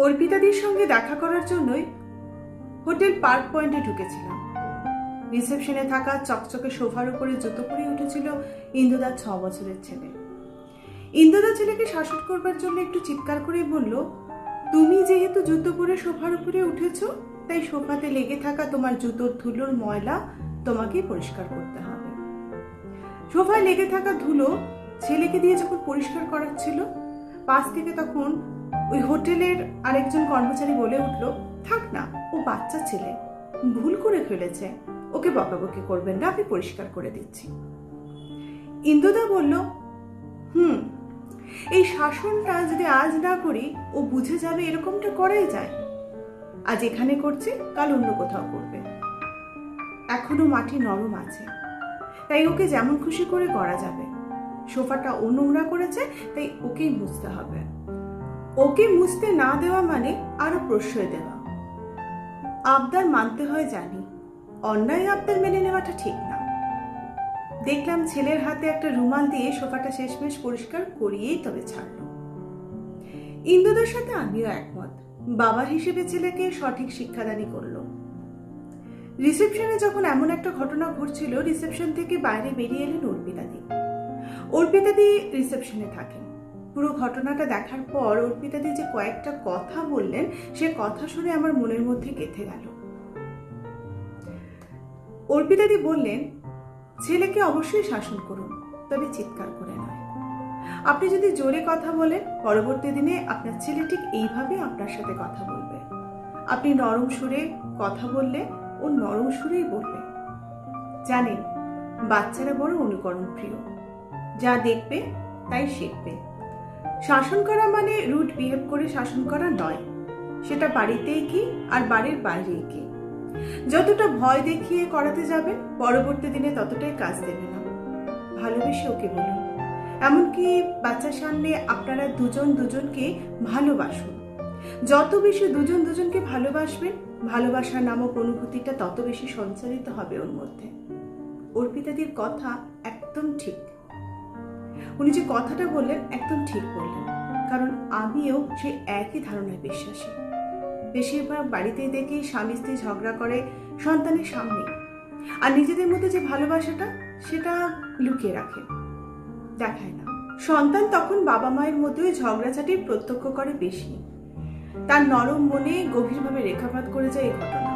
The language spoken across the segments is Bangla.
অর্পিতাদির সঙ্গে দেখা করার জন্যই হোটেল পার্ক পয়েন্টে ঢুকেছিলাম। রিসেপশনে থাকা চকচকে সোফার উপরে জুতো পরে উঠেছিল ইন্দুদার 6 বছরের ছেলে। ইন্দুদা ছেলেকে শাসন করবার জন্য একটু চিৎকার করে বলল, তুমি যেহেতু জুতো পরে সোফার উপরে উঠেছো, তাই সোফাতে লেগে থাকা তোমার জুতোর ধুলোর ময়লা তোমাকেই পরিষ্কার করতে হবে। সোফায় লেগে থাকা ধুলো ছেলেকে দিয়ে যখন পরিষ্কার করাচ্ছিল, পাশ থেকে তখন ওই হোটেলের আরেকজন কর্মচারী বলে উঠল, থাক না, ও বাচ্চা ছেলে, ভুল করে ফেলেছে, ওকে বকাবকি করবেন না, আমি পরিষ্কার করে দিচ্ছি। ইন্দুদা বলল, এই শাসনটা যদি আজ না করি, ও বুঝে যাবে এরকমটা করাই যায়। আজ এখানে করছে, কাল অন্য কোথাও করবে। এখনো মাটি নরম আছে, তাই ওকে যেমন খুশি করে করা যাবে। সোফাটা ও নোংরা করেছে, তাই ওকেই মুছতে হবে। ওকে মুছতে না দেওয়া মানে আরো প্রশ্রয় দেওয়া। আবদার মানতে হয় জানি, অন্যায় আবদার মেনে নেওয়াটা ঠিক না। দেখলাম ছেলের হাতে একটা রুমাল দিয়ে সোফাটা শেষমেশ পরিষ্কার করিয়েই তবে ছাড়ল। ইন্দুদার সাথে আমিও একমত, বাবা হিসেবে ছেলেকে সঠিক শিক্ষাদানই করলো। রিসেপশনে যখন এমন একটা ঘটনা ঘটছিল, রিসেপশন থেকে বাইরে বেরিয়ে এলেন অর্পিতাদি। অর্পিতাদি রিসেপশনে থাকেন। পুরো ঘটনাটা দেখার পর অর্পিতাদি যে কয়েকটা কথা বললেন, সে কথা শুনে আমার মনের মধ্যে গেঁথে গেল। অর্পিতাদি বললেন, ছেলেকে অবশ্যই শাসন করুন, তবে চিৎকার করে নয়। আপনি যদি জোরে কথা বলেন, পরবর্তী দিনে আপনার ছেলে ঠিক এইভাবে আপনার সাথে কথা বলবে। আপনি নরম সুরে কথা বললে ও নরম সুরেই বলবে। জানেন, বাচ্চারা বড় অনুকরণ প্রিয়, যা দেখবে তাই শিখবে। শাসন করা মানে রুড বিহেভ করে শাসন করা নয়, সেটা বাড়িতেই কি আর বাড়ির বাইরেই কি। যতটা ভয় দেখিয়ে করাতে যাবেন, পরবর্তী দিনে ততটাই কাজ দেবে না। ভালোবেসে ওকে বলুন, এমনকি বাচ্চার সামনে আপনারা দুজন দুজনকে ভালোবাসুন। যত বেশি দুজন দুজনকে ভালোবাসবেন, ভালোবাসা নামক অনুভূতিটা তত বেশি সঞ্চারিত হবে ওর মধ্যে। অর্পিতাদির কথা একদম ঠিক। উনি যে কথাটা বললেন একদম ঠিক বললেন, কারণ আমিও সেই একই ধারণায় বিশ্বাসী। বেশিরভাগ বাড়িতেই দেখি স্বামী স্ত্রী ঝগড়া করে সন্তানের সামনে, আর নিজেদের মধ্যে যে ভালোবাসাটা সেটা লুকিয়ে রাখে, দেখায় না। সন্তান তখন বাবা মায়ের মধ্যে ঝগড়াঝাটি প্রত্যক্ষ করে বেশি। তার নরম মনে গভীরভাবে রেখাপাত করে যায় এই ঘটনা।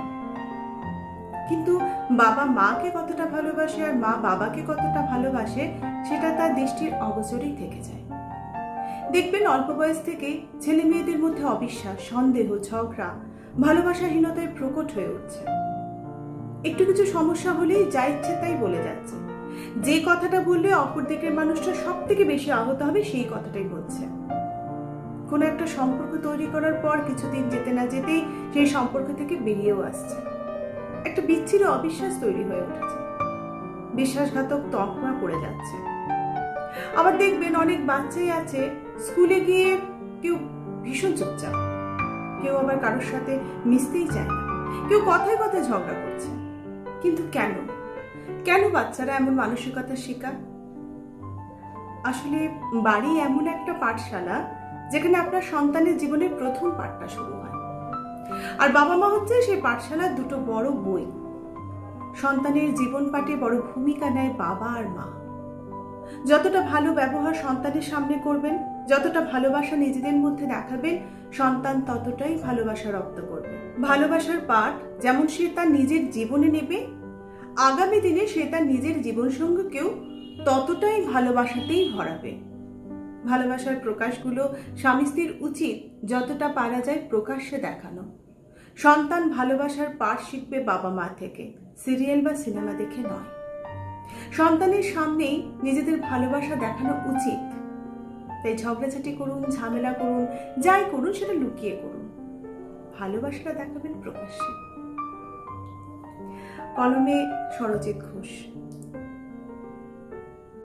কিন্তু বাবা মাকে কতটা ভালোবাসে আর মা বাবাকে কতটা ভালোবাসে, সেটা তার দৃষ্টির অগোচরেই থেকে যায়। দেখবেন অল্প বয়স থেকে ছেলে মেয়েদের মধ্যে অবিশ্বাস, সন্দেহ, ঝগড়া, ভালোবাসাহীনতায় প্রকট হয়ে উঠছে। একটু কিছু সমস্যা হলেই যা ইচ্ছে তাই বলে যাচ্ছে। যে কথাটা বললে অপর দিকের মানুষটা সব থেকে বেশি আহত হবে, সেই কথাটাই বলছে। কোনো একটা সম্পর্ক তৈরি করার পর কিছুদিন যেতে না যেতেই সেই সম্পর্ক থেকে বেরিয়েও আসছে। একটা বিচ্ছিন্ন অবিশ্বাস তৈরি হয়ে উঠেছে, বিশ্বাসঘাতক তকমা পড়ে যাচ্ছে। আবার দেখবেন অনেক বাচ্চাই আছে, স্কুলে গিয়ে কেউ ভীষণ চুপচাপ, কেউ আবার কারোর সাথে মিশতেই চায় না, কেউ কথায় কথায় ঝগড়া করছে। কিন্তু কেন কেন বাচ্চারা এমন মানসিকতার শিকার? আসলে বাড়ি এমন একটা পাঠশালা যেখানে আপনার সন্তানের জীবনের প্রথম পাঠটা শুরু হয়, আর বাবা মা হচ্ছে সেই পাঠশালার দুটো বড় বই। সন্তানের জীবন পাঠে বড় ভূমিকা নেয় বাবা আর মা। যতটা ভালো ব্যবহার সন্তানের সামনে করবেন, যতটা ভালোবাসা নিজেদের মধ্যে দেখাবেন, সন্তান ততটাই ভালোবাসা রপ্ত করবে। ভালোবাসার পাঠ যেমন সে তার নিজের জীবনে নেবে, আগামী দিনে সে তার নিজের জীবনসঙ্গীকেও ততটাই ভালোবাসাতেই ভরাবে। ভালোবাসার প্রকাশগুলো স্বামী স্ত্রীর উচিত যতটা পারা যায় প্রকাশ্যে দেখানো। সন্তান ভালোবাসার পাঠ শিখবে বাবা মা থেকে, সিরিয়াল বা সিনেমা দেখে নয়। সন্তানের সামনেই নিজেদের ভালোবাসা দেখানো উচিত। তাই ঝগড়াঝাটি করুন, ঝামেলা করুন, যাই করুন সেটা লুকিয়ে করুন, ভালোবাসাটা দেখাবেন প্রকাশ্যে। কলমে সরজিৎ ঘোষ।